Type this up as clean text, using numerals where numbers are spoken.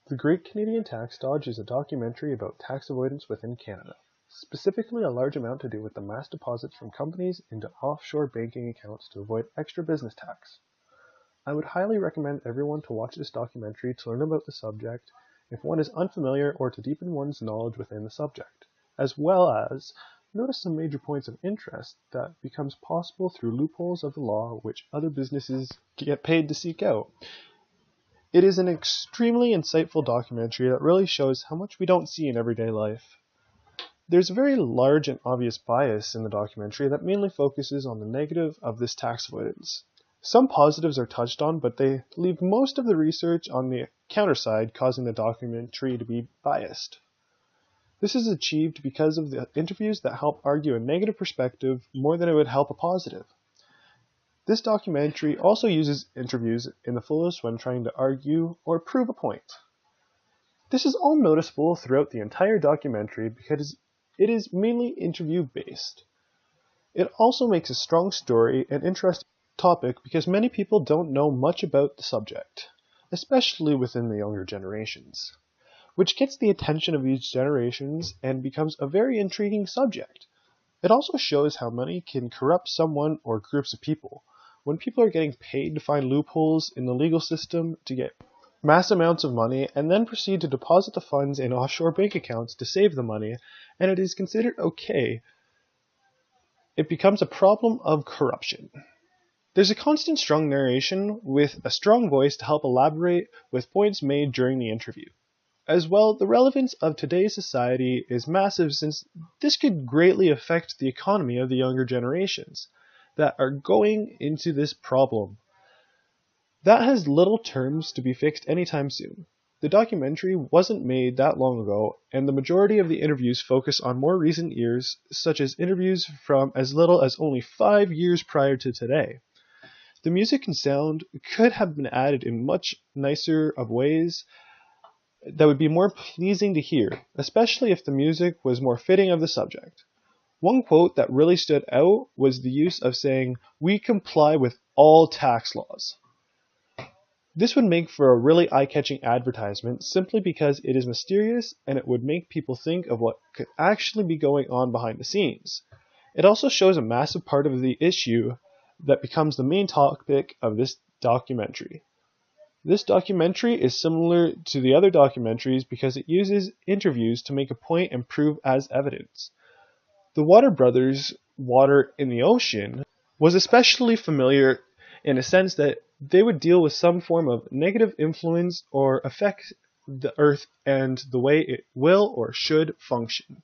The Great Canadian Tax Dodge is a documentary about tax avoidance within Canada, specifically a large amount to do with the mass deposits from companies into offshore banking accounts to avoid extra business tax. I would highly recommend everyone to watch this documentary to learn about the subject if one is unfamiliar or to deepen one's knowledge within the subject, as well as notice some major points of interest that becomes possible through loopholes of the law which other businesses get paid to seek out. It is an extremely insightful documentary that really shows how much we don't see in everyday life. There's a very large and obvious bias in the documentary that mainly focuses on the negative of this tax avoidance. Some positives are touched on, but they leave most of the research on the counter side, causing the documentary to be biased. This is achieved because of the interviews that help argue a negative perspective more than it would help a positive. This documentary also uses interviews in the fullest when trying to argue or prove a point. This is all noticeable throughout the entire documentary because it is mainly interview-based. It also makes a strong story and interesting topic because many people don't know much about the subject, especially within the younger generations, which gets the attention of each generation and becomes a very intriguing subject. It also shows how money can corrupt someone or groups of people. When people are getting paid to find loopholes in the legal system to get mass amounts of money and then proceed to deposit the funds in offshore bank accounts to save the money, and it is considered okay, it becomes a problem of corruption. There's a constant strong narration with a strong voice to help elaborate with points made during the interview. As well, the relevance of today's society is massive since this could greatly affect the economy of the younger generations that are going into this problem. That has little terms to be fixed anytime soon. The documentary wasn't made that long ago, and the majority of the interviews focus on more recent years, such as interviews from as little as only 5 years prior to today. The music and sound could have been added in much nicer of ways that would be more pleasing to hear, especially if the music was more fitting of the subject. One quote that really stood out was the use of saying, "We comply with all tax laws." This would make for a really eye-catching advertisement simply because it is mysterious and it would make people think of what could actually be going on behind the scenes. It also shows a massive part of the issue that becomes the main topic of this documentary. This documentary is similar to the other documentaries because it uses interviews to make a point and prove as evidence. The Water Brothers' Water in the Ocean was especially familiar in a sense that they would deal with some form of negative influence or affect the earth and the way it will or should function.